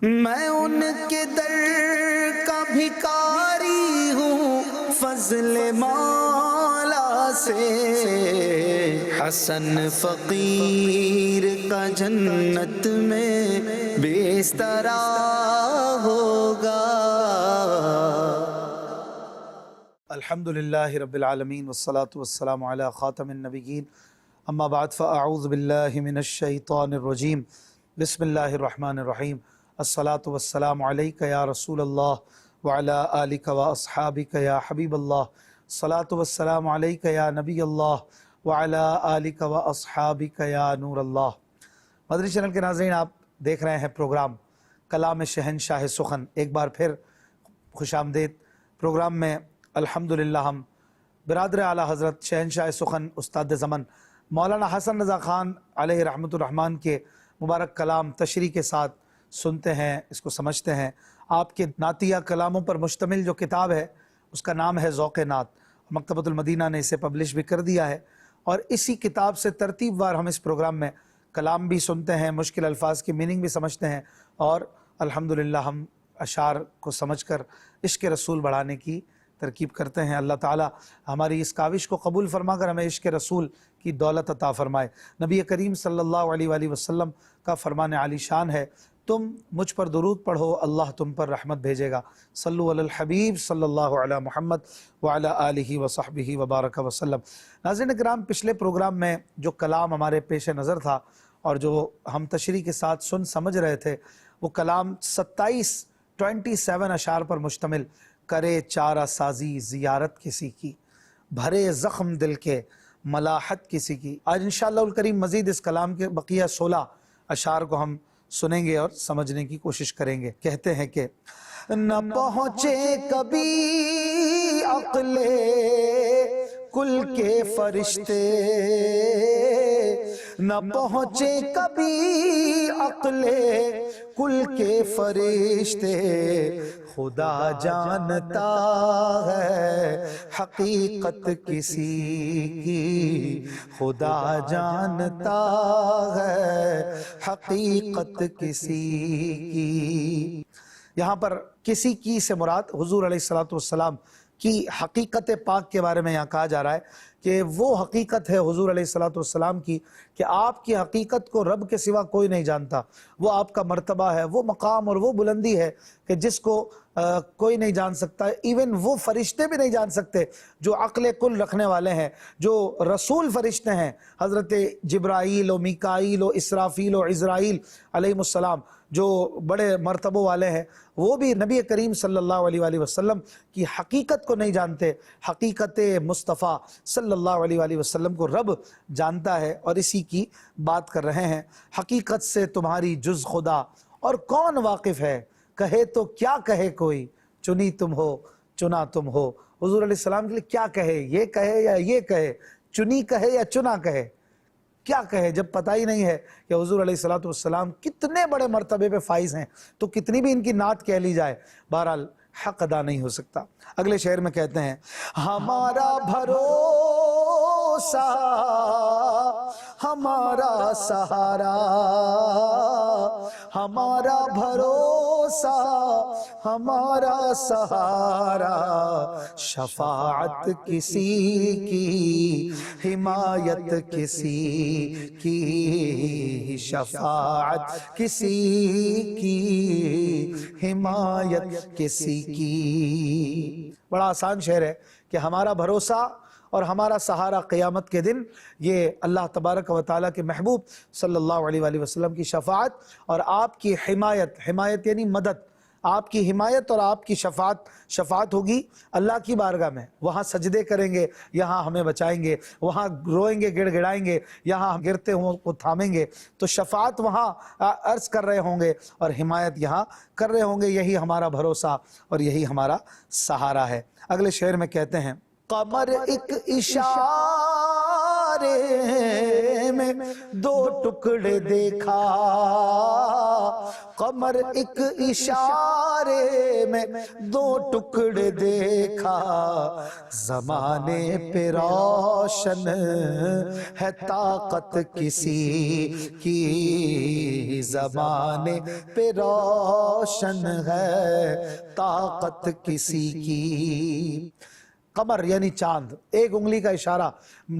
میں ان کے در کا بھکاری ہوں فضل مولا سے، حسن فقیر کا جنت میں بستر ہوگا۔ الحمدللہ رب العالمین والصلاة والسلام علی خاتم النبیین، اما بعد فاعوذ باللہ من الشیطان الرجیم، بسم اللہ الرحمن الرحیم۔ الصلاة والسلام علیک یا رسول اللہ وعلی آلک واصحابک یا حبیب اللہ، الصلاة والسلام علیک یا نبی اللہ وعلی آلک واصحابک یا نور اللہ۔ مدنی چینل کے ناظرین، آپ دیکھ رہے ہیں پروگرام کلام شہنشاہ سخن۔ ایک بار پھر خوش آمدید۔ پروگرام میں الحمدللہ ہم برادر اعلیٰ حضرت شہنشاہ سخن استاد زمن مولانا حسن رضا خان علیہ رحمۃ الرحمن کے مبارک کلام تشریح کے ساتھ سنتے ہیں، اس کو سمجھتے ہیں۔ آپ کے نعتیہ کلاموں پر مشتمل جو کتاب ہے اس کا نام ہے ذوق نعت، مکتبۃ المدینہ نے اسے پبلش بھی کر دیا ہے، اور اسی کتاب سے ترتیب وار ہم اس پروگرام میں کلام بھی سنتے ہیں، مشکل الفاظ کی میننگ بھی سمجھتے ہیں، اور الحمدللہ ہم اشعار کو سمجھ کر عشق رسول بڑھانے کی ترکیب کرتے ہیں۔ اللہ تعالیٰ ہماری اس کاوش کو قبول فرما کر ہمیں عشق رسول کی دولت عطا فرمائے۔ نبی کریم صلی اللہ علیہ وآلہ وسلم کا فرمان عالی شان ہے، تم مجھ پر درود پڑھو اللہ تم پر رحمت بھیجے گا۔ صلو علی الحبیب صلی اللہ علی محمد وعلی آلہ وصحبہ وبارک وسلم۔ ناظرین کرام، پچھلے پروگرام میں جو کلام ہمارے پیش نظر تھا اور جو ہم تشریح کے ساتھ سمجھ رہے تھے، وہ کلام 27 اشعار پر مشتمل۔ کرے چارہ سازی زیارت کسی کی، بھرے زخم دل کے ملاحت کسی کی۔ آج انشاءاللہ الکریم مزید اس کلام کے بقیہ 16 اشعار کو ہم سنیں گے اور سمجھنے کی کوشش کریں گے۔ کہتے ہیں کہ نہ پہنچے کبھی عقل کل کے فرشتے، نہ پہنچے کبھی عقل کل کے فرشتے، خدا جانتا ہے حقیقت کسی کی، خدا جانتا ہے حقیقت کسی کی۔ یہاں پر کسی کی سے مراد حضور علیہ السلام کی حقیقت پاک کے بارے میں یہاں کہا جا رہا ہے کہ وہ حقیقت ہے حضور علیہ السلام کی کہ آپ کی حقیقت کو رب کے سوا کوئی نہیں جانتا۔ وہ آپ کا مرتبہ ہے، وہ مقام اور وہ بلندی ہے کہ جس کو کوئی نہیں جان سکتا، ایون وہ فرشتے بھی نہیں جان سکتے جو عقل کل رکھنے والے ہیں، جو رسول فرشتے ہیں، حضرت جبرائیل و میکائیل و اسرافیل و عزرائیل علیہ السلام، جو بڑے مرتبوں والے ہیں، وہ بھی نبی کریم صلی اللہ علیہ وآلہ وسلم کی حقیقت کو نہیں جانتے۔ حقیقت مصطفیٰ صلی اللہ علیہ وآلہ وسلم کو رب جانتا ہے، اور اسی کی بات کر رہے ہیں۔ حقیقت سے تمہاری جز خدا اور کون واقف ہے، کہے تو کیا کہے کوئی، چنی تم ہو چنا تم ہو۔ حضور علیہ السلام کے لیے کیا کہے، یہ کہے یا یہ کہے، چنی کہے یا چنا کہے، کیا کہے، جب پتہ ہی نہیں ہے کہ حضور علیہ السلام کتنے بڑے مرتبے پہ فائز ہیں، تو کتنی بھی ان کی نعت کہہ لی جائے، بہرحال حق ادا نہیں ہو سکتا۔ اگلے شعر میں کہتے ہیں ہمارا بھروسہ ہمارا سہارا، ہمارا بھروسہ ہمارا سہارا، شفاعت کسی کی حمایت کسی کی، شفاعت کسی کی حمایت کسی کی۔ بڑا آسان شعر ہے کہ ہمارا بھروسہ اور ہمارا سہارا قیامت کے دن یہ اللہ تبارک و تعالیٰ کے محبوب صلی اللہ علیہ وآلہ وسلم کی شفاعت اور آپ کی حمایت، حمایت یعنی مدد، آپ کی حمایت اور آپ کی شفاعت ہوگی اللہ کی بارگاہ میں۔ وہاں سجدے کریں گے، یہاں ہمیں بچائیں گے، وہاں روئیں گے گڑ گڑائیں گے، یہاں ہم گرتے ہوں کو تھامیں گے، تو شفاعت وہاں عرض کر رہے ہوں گے اور حمایت یہاں کر رہے ہوں گے۔ یہی ہمارا بھروسہ اور یہی ہمارا سہارا ہے۔ اگلے شعر میں کہتے ہیں قمر ایک اشارہ میں دو ٹکڑے دیکھا، قمر ایک اشارے میں دو ٹکڑے دیکھا، زمانے پہ روشن ہے طاقت کسی کی، زمانے پہ روشن ہے طاقت کسی کی۔ قمر یعنی چاند، ایک انگلی کا اشارہ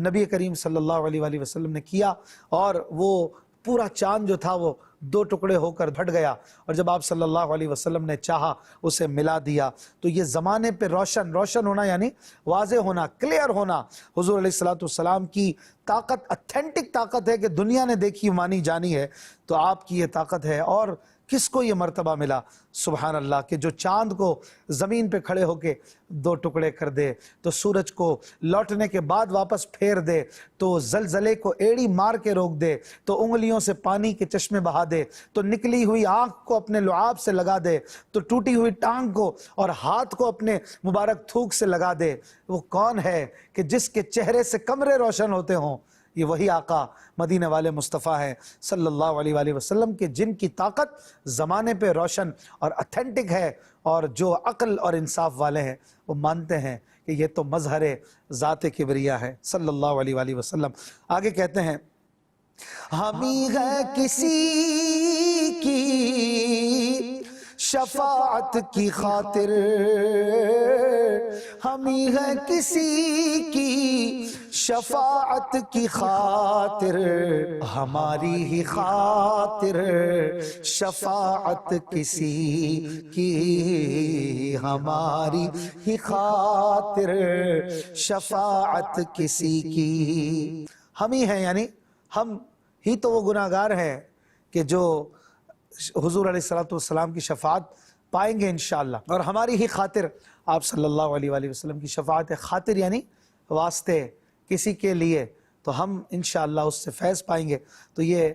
نبی کریم صلی اللہ علیہ وآلہ وسلم نے کیا اور وہ پورا چاند جو تھا وہ دو ٹکڑے ہو کر پھٹ گیا، اور جب آپ صلی اللہ علیہ وسلم نے چاہا اسے ملا دیا۔ تو یہ زمانے پہ روشن ہونا یعنی واضح ہونا، کلیئر ہونا۔ حضور علیہ السلام کی طاقت اتھینٹک طاقت ہے کہ دنیا نے دیکھی مانی جانی ہے، تو آپ کی یہ طاقت ہے۔ اور کس کو یہ مرتبہ ملا؟ سبحان اللہ، کہ جو چاند کو زمین پہ کھڑے ہو کے دو ٹکڑے کر دے، تو سورج کو لوٹنے کے بعد واپس پھیر دے، تو زلزلے کو ایڑی مار کے روک دے، تو انگلیوں سے پانی کے چشمے بہا دے، تو نکلی ہوئی آنکھ کو اپنے لعاب سے لگا دے، تو ٹوٹی ہوئی ٹانگ کو اور ہاتھ کو اپنے مبارک تھوک سے لگا دے۔ وہ کون ہے کہ جس کے چہرے سے کمرے روشن ہوتے ہوں؟ یہ وہی آقا مدینہ والے مصطفیٰ ہیں صلی اللہ علیہ وآلہ وسلم کے، جن کی طاقت زمانے پہ روشن اور اتھینٹک ہے، اور جو عقل اور انصاف والے ہیں وہ مانتے ہیں کہ یہ تو مظہر ذات کبریا ہے صلی اللہ علیہ وآلہ وسلم۔ آگے کہتے ہیں ہمیں ہے کسی کی شفاعت کی خاطر، ہمیں ہے کسی کی شفاعت کی خاطر، ہماری ہی خاطر شفاعت کسی کی، ہماری ہی خاطر شفاعت کسی کی۔ ہم ہی ہیں یعنی ہم ہی تو وہ گناہگار ہیں کہ جو حضور علیہ السلام کی شفاعت پائیں گے انشاءاللہ، اور ہماری ہی خاطر آپ صلی اللہ علیہ وآلہ وسلم کی شفاعت خاطر یعنی واسطے کسی کے لیے، تو ہم انشاءاللہ اس سے فیض پائیں گے۔ تو یہ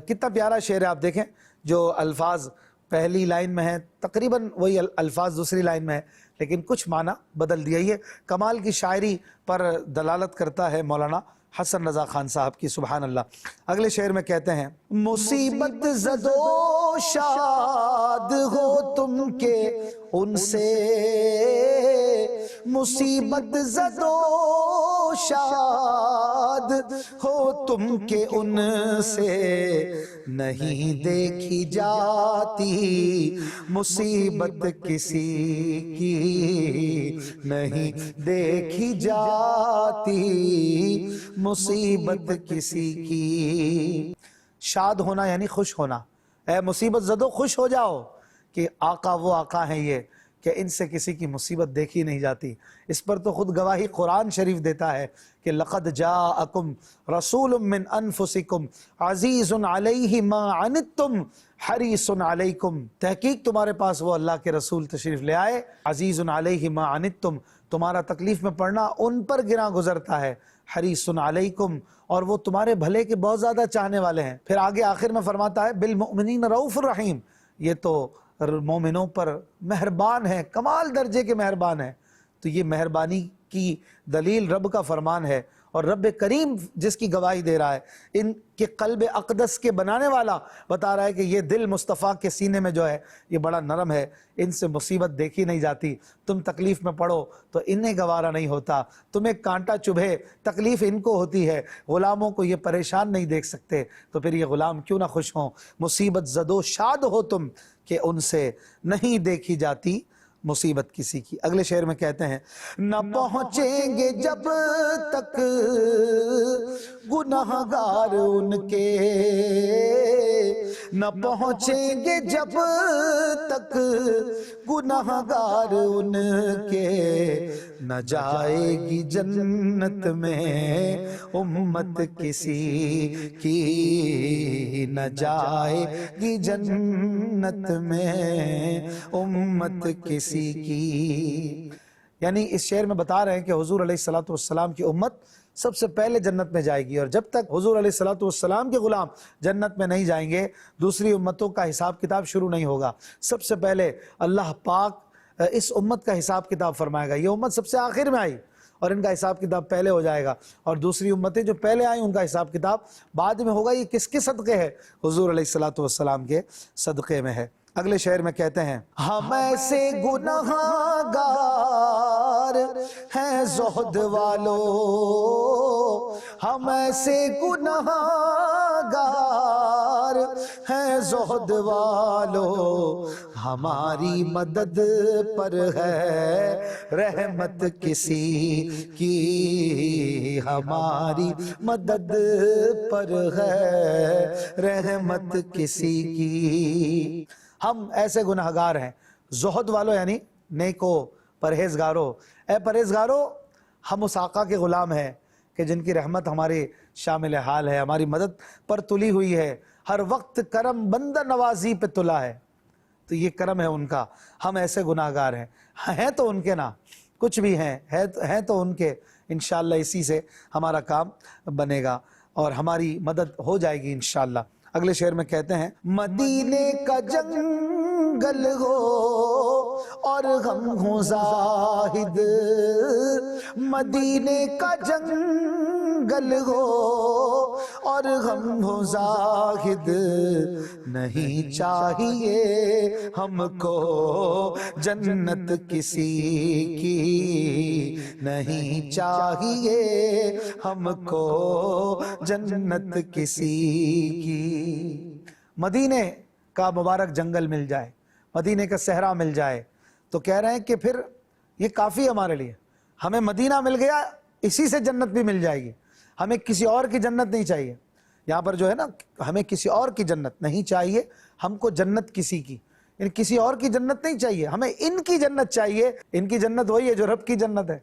کتنا پیارا شعر ہے، آپ دیکھیں جو الفاظ پہلی لائن میں ہیں تقریباً وہی الفاظ دوسری لائن میں ہیں، لیکن کچھ معنی بدل دیا۔ یہ کمال کی شاعری پر دلالت کرتا ہے مولانا حسن رضا خان صاحب کی، سبحان اللہ۔ اگلے شعر میں کہتے ہیں مصیبت زدو شاد ہو تم کے ان سے، مصیبت زدو شاد ہو تم کے ان سے، نہیں دیکھی جاتی مصیبت کسی کی، نہیں دیکھی جاتی مصیبت کسی کی۔ شاد ہونا یعنی خوش ہونا، اے مصیبت زدو خوش ہو جاؤ کہ آقا وہ آقا ہیں یہ کہ ان سے کسی کی مصیبت دیکھی نہیں جاتی۔ اس پر تو خود گواہی قرآن شریف دیتا ہے کہ لقد جاءکم رسول من انفسکم عزیز علیہ ما عنتم حریص علیکم، تحقیق تمہارے پاس وہ اللہ کے رسول تشریف لے آئے، عزیز علیہ ما عنتم، تمہارا تکلیف میں پڑنا ان پر گراں گزرتا ہے، حریص علیکم، اور وہ تمہارے بھلے کے بہت زیادہ چاہنے والے ہیں۔ پھر آگے آخر میں فرماتا ہے بالمؤمنین رؤوف الرحیم، یہ تو مومنوں پر مہربان ہے، کمال درجے کے مہربان ہے۔ تو یہ مہربانی کی دلیل رب کا فرمان ہے، اور رب کریم جس کی گواہی دے رہا ہے، ان کے قلب اقدس کے بنانے والا بتا رہا ہے کہ یہ دل مصطفیٰ کے سینے میں جو ہے یہ بڑا نرم ہے، ان سے مصیبت دیکھی نہیں جاتی، تم تکلیف میں پڑو تو انہیں گوارا نہیں ہوتا، تمہیں کانٹا چبھے تکلیف ان کو ہوتی ہے، غلاموں کو یہ پریشان نہیں دیکھ سکتے، تو پھر یہ غلام کیوں نہ خوش ہوں۔ مصیبت زدو شاد ہو تم کہ ان سے نہیں دیکھی جاتی مصیبت کسی کی۔ اگلے شعر میں کہتے ہیں نہ پہنچیں گے جب تک گناہگار ان کے، نہ پہنچیں گے جب تک گناہگار ان کے، نہ جائے گی جنت میں امت کسی کی، نہ جائے گی جنت میں امت کسی کی۔ یعنی اس شعر میں بتا رہے ہیں کہ حضور علیہ السلام کی امت سب سے پہلے جنت میں جائے گی، اور جب تک حضور علیہ السلام کے غلام جنت میں نہیں جائیں گے دوسری امتوں کا حساب کتاب شروع نہیں ہوگا۔ سب سے پہلے اللہ پاک اس امت کا حساب کتاب فرمائے گا۔ یہ امت سب سے آخر میں آئی، اور ان کا حساب کتاب پہلے ہو جائے گا، اور دوسری امتیں جو پہلے آئیں ان کا حساب کتاب بعد میں ہوگا۔ یہ کس کے صدقے ہے؟ حضور علیہ الصلوۃ والسلام کے صدقے میں ہے۔ اگلے شعر میں کہتے ہیں ہم ایسے گنہگار ہیں زہد والو، ہم ایسے گنہگار ہیں زہد والو، ہماری مدد پر ہے رحمت کسی کی، ہماری مدد پر ہے رحمت کسی کی۔ ہم ایسے گناہگار ہیں، زہد والو یعنی نیکو، پرہیزگارو۔ اے پرہیزگارو، ہم اس آقا کے غلام ہیں کہ جن کی رحمت ہمارے شامل حال ہے، ہماری مدد پر تلی ہوئی ہے، ہر وقت کرم بندہ نوازی پہ تلا ہے۔ تو یہ کرم ہے ان کا۔ ہم ایسے گناہگار ہیں تو ان کے نا کچھ بھی ہیں تو ان کے، انشاءاللہ اسی سے ہمارا کام بنے گا اور ہماری مدد ہو جائے گی انشاءاللہ۔ اگلے شعر میں کہتے ہیں مدینے کا جنگل ہو اور غم ہو زاہد، مدینے کا جنگل ہو اور غم ہو زاہد، نہیں چاہیے ہم کو جنت کسی کی، نہیں چاہیے ہم کو جنت کسی کی۔ مدینے کا مبارک جنگل مل جائے، مدینے کا صحرا مل جائے تو کہہ رہے ہیں کہ پھر یہ کافی ہے ہمارے لیے۔ ہمیں مدینہ مل گیا، اسی سے جنت بھی مل جائے گی، ہمیں کسی اور کی جنت نہیں چاہیے۔ یہاں پر جو ہے نا، ہمیں کسی اور کی جنت نہیں چاہیے، ہم کو جنت کسی کی، یعنی کسی اور کی جنت نہیں چاہیے، ہمیں ان کی جنت چاہیے۔ ان کی جنت وہی ہے جو رب کی جنت ہے۔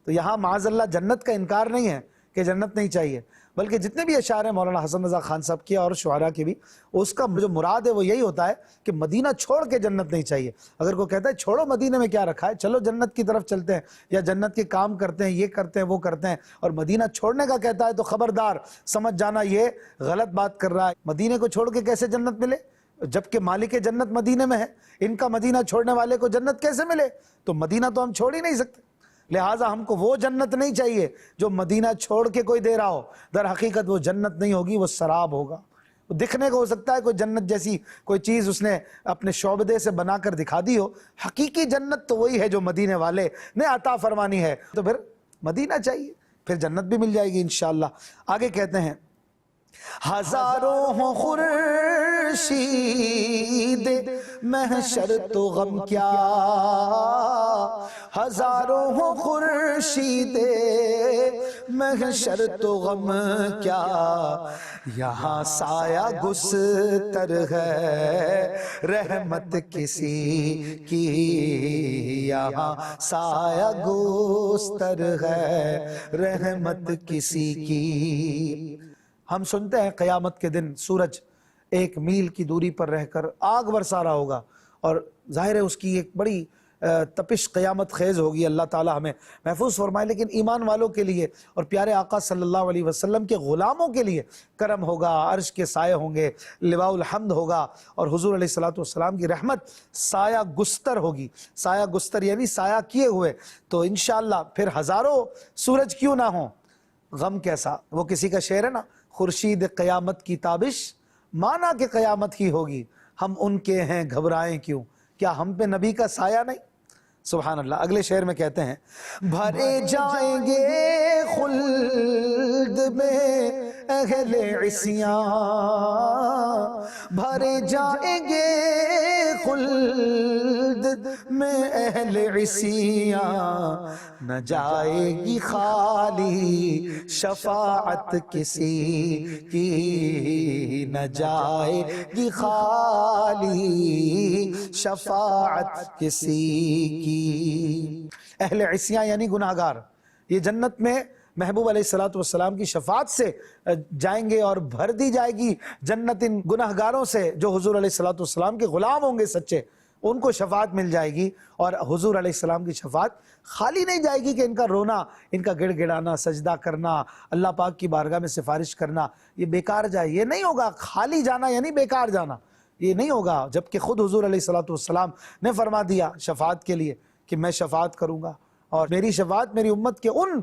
تو یہاں معاذ اللہ جنت کا انکار نہیں ہے کہ جنت نہیں چاہیے، بلکہ جتنے بھی اشعار ہیں مولانا حسن رضا خان صاحب کی اور شعراء کی بھی، اس کا جو مراد ہے وہ یہی ہوتا ہے کہ مدینہ چھوڑ کے جنت نہیں چاہیے۔ اگر کوئی کہتا ہے چھوڑو مدینہ میں کیا رکھا ہے، چلو جنت کی طرف چلتے ہیں، یا جنت کے کام کرتے ہیں، یہ کرتے ہیں وہ کرتے ہیں، اور مدینہ چھوڑنے کا کہتا ہے تو خبردار سمجھ جانا یہ غلط بات کر رہا ہے۔ مدینہ کو چھوڑ کے کیسے جنت ملے جبکہ مالک جنت مدینہ میں ہے؟ ان کا مدینہ چھوڑنے والے کو جنت کیسے ملے؟ تو مدینہ تو ہم چھوڑ ہی نہیں سکتے، لہٰذا ہم کو وہ جنت نہیں چاہیے جو مدینہ چھوڑ کے کوئی دے رہا ہو۔ در حقیقت وہ جنت نہیں ہوگی، وہ سراب ہوگا۔ وہ دکھنے کو ہو سکتا ہے کوئی جنت جیسی کوئی چیز اس نے اپنے شعبدے سے بنا کر دکھا دی ہو، حقیقی جنت تو وہی ہے جو مدینے والے نے عطا فرمانی ہے۔ تو پھر مدینہ چاہیے، پھر جنت بھی مل جائے گی انشاءاللہ۔ آگے کہتے ہیں ہزاروں ہوں خورشید محشر تو غم کیا، ہزاروں ہوں خورشید محشر تو غم کیا، یہاں سایہ گستر ہے رحمت کسی کی، یہاں سایہ گستر ہے رحمت کسی کی۔ ہم سنتے ہیں قیامت کے دن سورج 1 میل کی دوری پر رہ کر آگ برسا رہا ہوگا، اور ظاہر ہے اس کی ایک بڑی تپش قیامت خیز ہوگی، اللہ تعالی ہمیں محفوظ فرمائے۔ لیکن ایمان والوں کے لیے اور پیارے آقا صلی اللہ علیہ وسلم کے غلاموں کے لیے کرم ہوگا، عرش کے سائے ہوں گے، لواء الحمد ہوگا، اور حضور علیہ الصلوۃ والسلام کی رحمت سایہ گستر ہوگی۔ سایہ گستر یعنی سایہ کیے ہوئے۔ تو انشاءاللہ پھر ہزاروں سورج کیوں نہ ہوں، غم کیسا؟ وہ کسی کا شعر ہے نا، خورشید قیامت کی تابش مانا کہ قیامت ہی ہوگی، ہم ان کے ہیں گھبرائیں کیوں، کیا ہم پہ نبی کا سایہ نہیں؟ سبحان اللہ۔ اگلے شعر میں کہتے ہیں بھرے جائیں گے خلد میں اہل عصیاں، بھرے جائیں گے خلد میں اہل عصیاں، نہ جائے گی خالی شفاعت کسی کی، نہ جائے گی خالی شفاعت کسی کی۔ اہل عصیاں یعنی گناہگار، یہ جنت میں محبوب علیہ الصلوۃ والسلام کی شفاعت سے جائیں گے، اور بھر دی جائے گی جنت ان گناہگاروں سے جو حضور علیہ الصلوۃ والسلام کے غلام ہوں گے سچے، ان کو شفاعت مل جائے گی۔ اور حضور علیہ السلام کی شفاعت خالی نہیں جائے گی کہ ان کا رونا، ان کا گڑ گڑانا، سجدہ کرنا، اللہ پاک کی بارگاہ میں سفارش کرنا یہ بیکار جائے، یہ نہیں ہوگا۔ خالی جانا یعنی بیکار جانا، یہ نہیں ہوگا، جبکہ خود حضور علیہ الصلوۃ والسلام نے فرما دیا شفاعت کے لیے کہ میں شفاعت کروں گا، اور میری شفاعت میری امت کے ان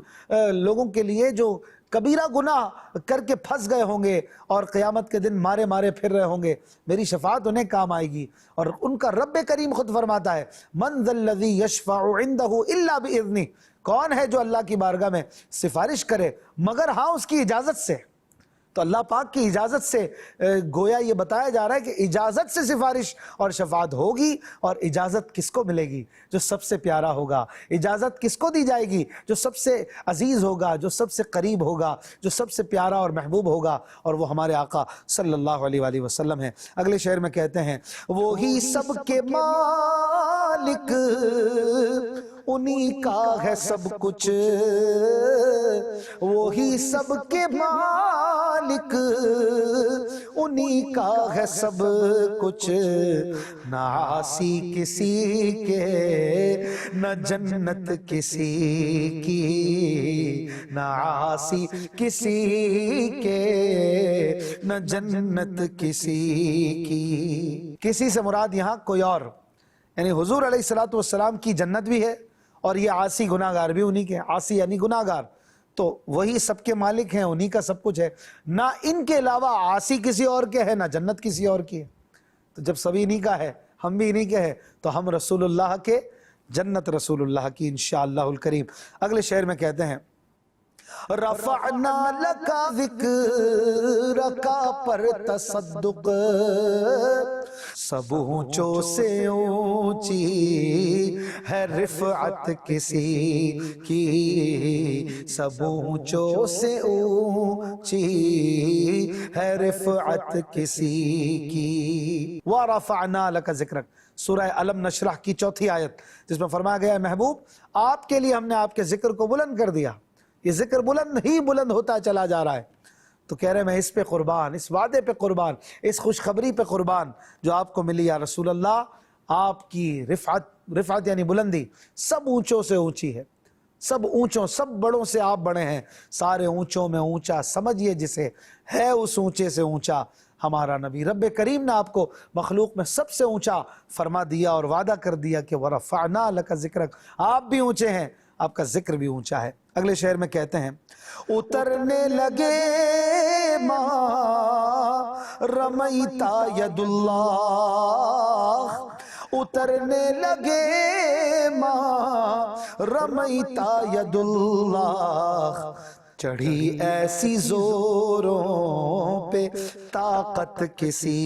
لوگوں کے لیے جو کبیرہ گناہ کر کے پھنس گئے ہوں گے اور قیامت کے دن مارے مارے پھر رہے ہوں گے، میری شفاعت انہیں کام آئے گی۔ اور ان کا رب کریم خود فرماتا ہے من ذا الذی یشفع عندہ الا باذنہ، کون ہے جو اللہ کی بارگاہ میں سفارش کرے مگر ہاں اس کی اجازت سے۔ تو اللہ پاک کی اجازت سے گویا یہ بتایا جا رہا ہے کہ اجازت سے سفارش اور شفاعت ہوگی، اور اجازت کس کو ملے گی؟ جو سب سے پیارا ہوگا۔ اجازت کس کو دی جائے گی؟ جو سب سے عزیز ہوگا، جو سب سے قریب ہوگا، جو سب سے پیارا اور محبوب ہوگا، اور وہ ہمارے آقا صلی اللہ علیہ وآلہ وسلم ہیں۔ اگلے شعر میں کہتے ہیں وہی سب کے مالک انہی کا ہے سب کچھ، وہی سب کے مالک انہی کا ہے سب کچھ، نہ عاصی کسی کے نہ جنت کسی کی، نہ عاصی کسی کے نہ جنت کسی کی۔ کسی سے مراد یہاں کوئی اور، یعنی حضور علیہ السلام کی جنت بھی ہے، اور یہ عاصی گناہگار بھی انہی کے، عاصی یعنی گناہگار، تو وہی سب کے مالک ہیں، انہی کا سب کچھ ہے، نہ ان کے علاوہ عاصی کسی اور کے ہے، نہ جنت کسی اور کی ہے۔ تو جب سبھی انہی کا ہے، ہم بھی انہی کے ہیں، تو ہم رسول اللہ کے، جنت رسول اللہ کی انشاءاللہ الکریم۔ اگلے شعر میں کہتے ہیں رفعنا لکا ذکرکا پر تصدق، سب اونچوں سے اونچی ہے رفعت کسی کی، سب اونچوں سے اونچی ہے رفعت کسی کی۔ وَرَفَعْنَا لَكَ ذِكْرَكَ، سورہ علم نشرح کی 4 آیت، جس میں فرمایا گیا ہے محبوب آپ کے لیے ہم نے آپ کے ذکر کو بلند کر دیا۔ یہ ذکر بلند ہی بلند ہوتا چلا جا رہا ہے۔ تو کہہ رہے ہیں میں اس پہ قربان، اس وعدے پہ قربان، اس خوشخبری پہ قربان جو آپ کو ملی یا رسول اللہ، آپ کی رفعت یعنی بلندی سب اونچوں سے اونچی ہے، سب اونچوں، سب بڑوں سے آپ بڑے ہیں، سارے اونچوں میں اونچا سمجھیے جسے، ہے اس اونچے سے اونچا ہمارا نبی۔ رب کریم نے آپ کو مخلوق میں سب سے اونچا فرما دیا اور وعدہ کر دیا کہ وَرَفَعْنَا لَكَ ذِكْرَكَ، آپ بھی اونچے ہیں، آپ کا ذکر بھی اونچا ہے۔ اگلے شعر میں کہتے ہیں اترنے لگے ما رمیتا ید اللہ، اترنے لگے ما رمیتا ید اللہ، چڑھی ایسی زوروں پہ طاقت کسی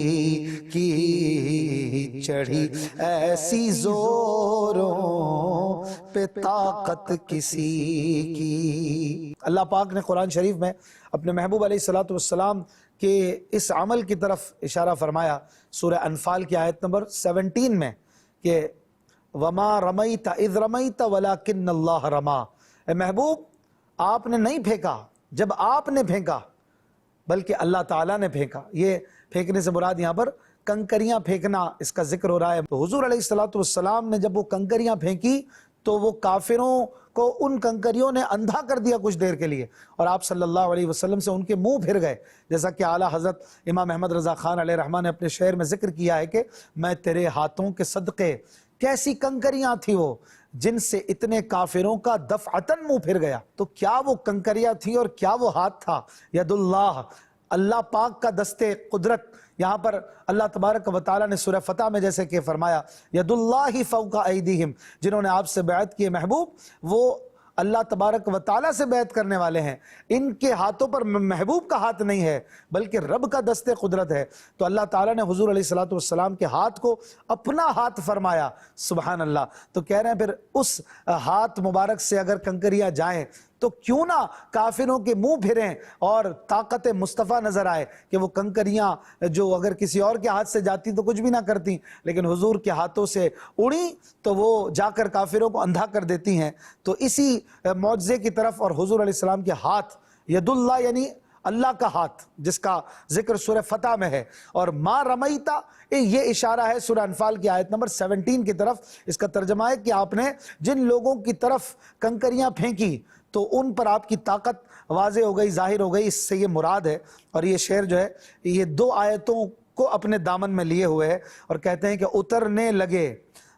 کی، چڑھی ایسی زوروں پہ طاقت کسی کی۔ اللہ پاک نے قرآن شریف میں اپنے محبوب علیہ السلام کے اس عمل کی طرف اشارہ فرمایا سورہ انفال کی آیت نمبر 17 میں کہ وَمَا رَمَيْتَ إِذْ رَمَيْتَ وَلَكِنَّ اللَّهَ رَمَا، اے محبوب آپ نے نہیں پھینکا جب آپ نے پھینکا بلکہ اللہ تعالیٰ نے پھینکا۔ یہ پھینکنے سے مراد یہاں پر کنکریاں پھینکنا اس کا ذکر ہو رہا ہے۔ تو حضور علیہ السلام نے جب وہ کنکریاں پھینکی تو وہ کافروں کو ان کنکریوں نے اندھا کر دیا کچھ دیر کے لیے، اور آپ صلی اللہ علیہ وسلم سے ان کے منہ پھر گئے، جیسا کہ اعلیٰ حضرت امام احمد رضا خان علیہ رحمہ نے اپنے شعر میں ذکر کیا ہے کہ میں تیرے ہاتھوں کے صدقے، کیسی کنکریاں تھی وہ جن سے اتنے کافروں کا دفعتاً منہ پھر گیا۔ تو کیا وہ کنکریاں تھی اور کیا وہ ہاتھ تھا؟ ید اللہ، اللہ پاک کا دستے قدرت۔ یہاں پر اللہ تبارک و تعالیٰ نے سورہ فتح میں جیسے کہ فرمایا ید اللہ فوق ایدیہم، جنہوں نے آپ سے بیعت کی محبوب وہ اللہ تبارک و تعالیٰ سے بیعت کرنے والے ہیں، ان کے ہاتھوں پر محبوب کا ہاتھ نہیں ہے بلکہ رب کا دست قدرت ہے۔ تو اللہ تعالیٰ نے حضور علیہ السلام کے ہاتھ کو اپنا ہاتھ فرمایا، سبحان اللہ۔ تو کہہ رہے ہیں پھر اس ہاتھ مبارک سے اگر کنکریاں جائیں تو کیوں نہ کافروں کے منہ پھریں اور طاقت مصطفیٰ نظر آئے کہ وہ کنکریاں جو اگر کسی اور کے ہاتھ سے جاتی تو کچھ بھی نہ کرتی، لیکن حضور کے ہاتھوں سے اڑی تو وہ جا کر کافروں کو اندھا کر دیتی ہیں۔ تو اسی معجزے کی طرف اور حضور علیہ السلام کے ہاتھ، ید اللہ یعنی اللہ کا ہاتھ جس کا ذکر سورہ فتح میں ہے، اور ما رمیتا یہ اشارہ ہے سورہ انفال کی آیت نمبر 17 کی طرف۔ اس کا ترجمہ ہے کہ آپ نے جن لوگوں کی طرف کنکریاں پھینکی تو ان پر آپ کی طاقت واضح ہو گئی، ظاہر ہو گئی، اس سے یہ مراد ہے۔ اور یہ شعر جو ہے یہ 2 آیتوں کو اپنے دامن میں لیے ہوئے ہے اور کہتے ہیں کہ اترنے لگے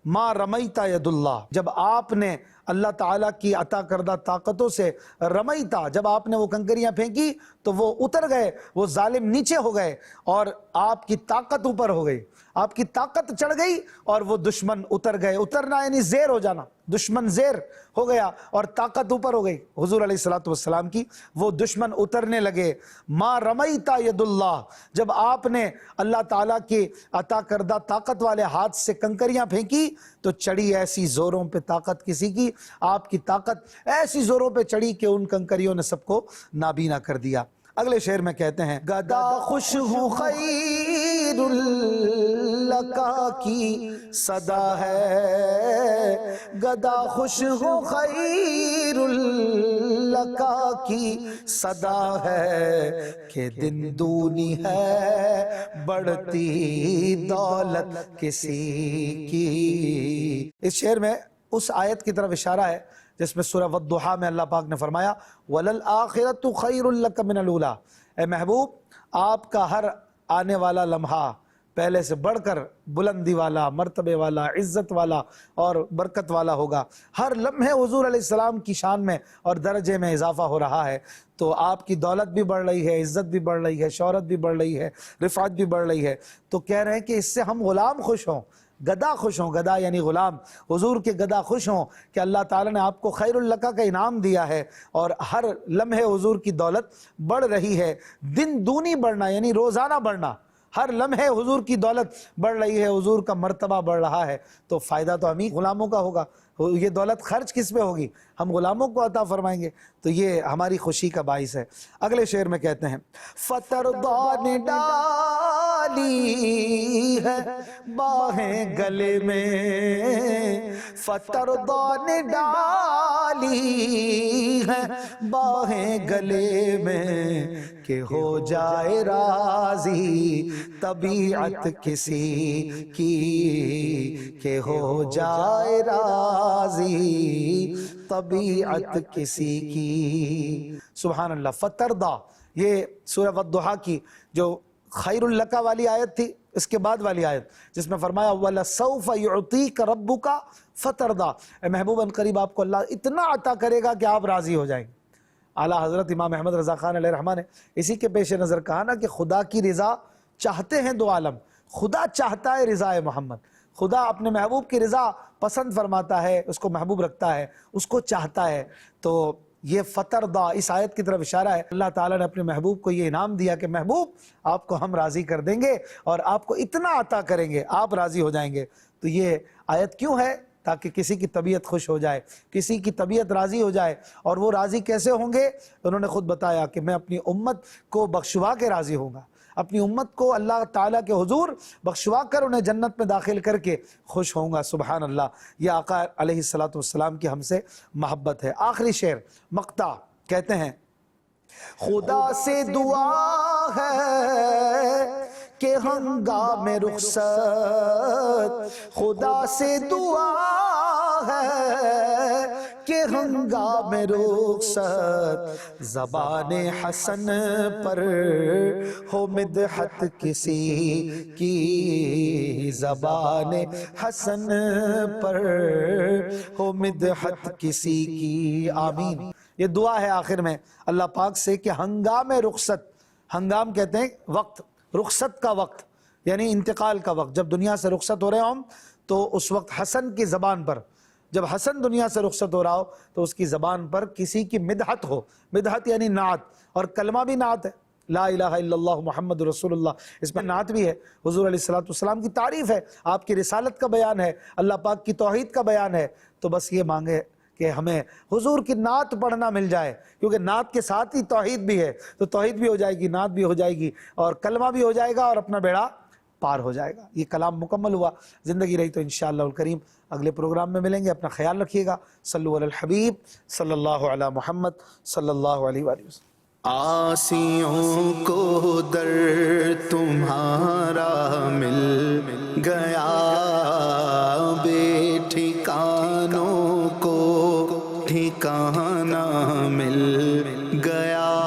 ما رمیتا ید اللہ، جب آپ نے اللہ تعالیٰ کی عطا کردہ طاقتوں سے رمیتا، جب آپ نے وہ کنکریاں پھینکی تو وہ اتر گئے، وہ ظالم نیچے ہو گئے اور آپ کی طاقت اوپر ہو گئی، آپ کی طاقت چڑھ گئی اور وہ دشمن اتر گئے۔ اترنا یعنی زیر ہو جانا، دشمن زیر ہو گیا اور طاقت اوپر ہو گئی حضور علیہ الصلوۃ والسلام کی، وہ دشمن اترنے لگے۔ ما رمیتا ید اللہ، جب آپ نے اللہ تعالیٰ کے عطا کردہ طاقت والے ہاتھ سے کنکریاں پھینکی تو چڑھی ایسی زوروں پہ طاقت کسی کی، آپ کی طاقت ایسی زوروں پہ چڑھی کہ ان کنکریوں نے سب کو نابینا کر دیا۔ اگلے شعر میں کہتے ہیں گدا خوش ہوں خیر لکا کی صدا ہے، گدا خوش ہوں خیر لکا کی صدا ہے، کہ دن دونی ہے بڑھتی دولت کسی کی۔ اس شعر میں اس آیت کی طرف اشارہ ہے جس میں سورہ والضحیٰ میں اللہ پاک نے فرمایا وَلَلْآخِرَةُ خَيْرٌ لَكَ مِنَ الْأُولَىٰ، اے محبوب آپ کا ہر آنے والا لمحہ پہلے سے بڑھ کر بلندی والا، مرتبے والا، عزت والا اور برکت والا ہوگا۔ ہر لمحے حضور علیہ السلام کی شان میں اور درجے میں اضافہ ہو رہا ہے، تو آپ کی دولت بھی بڑھ رہی ہے، عزت بھی بڑھ رہی ہے، شہرت بھی بڑھ رہی ہے، رفعت بھی بڑھ رہی ہے۔ تو کہہ رہے ہیں کہ اس سے ہم غلام خوش ہوں، گدا خوش ہوں، گدا یعنی غلام، حضور کے گدا خوش ہوں کہ اللہ تعالیٰ نے آپ کو خیر اللقا کا انعام دیا ہے اور ہر لمحے حضور کی دولت بڑھ رہی ہے۔ دن دونی بڑھنا یعنی روزانہ بڑھنا، ہر لمحے حضور کی دولت بڑھ رہی ہے، حضور کا مرتبہ بڑھ رہا ہے، تو فائدہ تو ہمیں غلاموں کا ہوگا۔ یہ دولت خرچ کس پہ ہوگی؟ ہم غلاموں کو عطا فرمائیں گے، تو یہ ہماری خوشی کا باعث ہے۔ اگلے شعر میں کہتے ہیں فترضا نے ڈالی ہے باہیں گلے میں، فترضا نے ڈالی ہے باہیں گلے میں، کہ ہو جائے راضی طبیعت کسی کی، کہ ہو جائے راضی طبیعت کسی کی۔ سبحان اللہ۔ فترضا، یہ سورہ والضحیٰ کی جو خیر اللقا والی آیت تھی، اس کے بعد والی آیت جس میں فرمایا وَلَسَوْفَ يُعْطِيكَ رَبُّكَ فَتَرْضَى، اے محبوب ان قریب آپ کو اللہ اتنا عطا کرے گا کہ آپ راضی ہو جائیں گے۔ اعلیٰ حضرت امام احمد رضا خان علیہ رحمہ نے اسی کے پیش نظر کہا نا کہ خدا کی رضا چاہتے ہیں دو عالم، خدا چاہتا ہے رضا محمد، خدا اپنے محبوب کی رضا پسند فرماتا ہے، اس کو محبوب رکھتا ہے، اس کو چاہتا ہے۔ تو یہ فترضا اس آیت کی طرف اشارہ ہے، اللہ تعالیٰ نے اپنے محبوب کو یہ انعام دیا کہ محبوب آپ کو ہم راضی کر دیں گے اور آپ کو اتنا عطا کریں گے، آپ راضی ہو جائیں گے۔ تو یہ آیت کیوں ہے؟ تاکہ کسی کی طبیعت خوش ہو جائے، کسی کی طبیعت راضی ہو جائے۔ اور وہ راضی کیسے ہوں گے؟ انہوں نے خود بتایا کہ میں اپنی امت کو بخشوا کے راضی ہوں گا، اپنی امت کو اللہ تعالیٰ کے حضور بخشوا کر انہیں جنت میں داخل کر کے خوش ہوں گا۔ سبحان اللہ، یہ آقا علیہ الصلوۃ والسلام کی ہم سے محبت ہے۔ آخری شعر مقطع کہتے ہیں خدا سے دعا ہے کہ ہنگام رخصت، خدا سے دعا ہے کہ ہنگام رخصت، زبان حسن پر ہو مدحت کسی کی، زبان حسن پر ہو مدحت کسی کی۔ آمین۔ یہ دعا ہے آخر میں اللہ پاک سے کہ ہنگام رخصت، ہنگام کہتے ہیں وقت، رخصت کا وقت یعنی انتقال کا وقت، جب دنیا سے رخصت ہو رہے ہوں تو اس وقت حسن کی زبان پر، جب حسن دنیا سے رخصت ہو رہا ہو تو اس کی زبان پر کسی کی مدحت ہو، مدحت یعنی نعت، اور کلمہ بھی نعت ہے، لا الہ الا اللہ محمد رسول اللہ، اس میں نعت بھی ہے، حضور علیہ الصلوۃ والسلام کی تعریف ہے، آپ کی رسالت کا بیان ہے، اللہ پاک کی توحید کا بیان ہے۔ تو بس یہ مانگے کہ ہمیں حضور کی نعت پڑھنا مل جائے، کیونکہ نعت کے ساتھ ہی توحید بھی ہے، تو توحید بھی ہو جائے گی، نعت بھی ہو جائے گی، اور کلمہ بھی ہو جائے گا، اور اپنا بیڑا پار ہو جائے گا۔ یہ کلام مکمل ہوا، زندگی رہی تو انشاءاللہ الکریم اگلے پروگرام میں ملیں گے۔ اپنا خیال رکھیے گا۔ صلو علی الحبیب صلی اللہ علی محمد صلی اللہ علیہ وآلہ وسلم۔ آسیوں کو در تمہارا مل گیا، بے ٹھکانوں کو ٹھکانہ مل گیا۔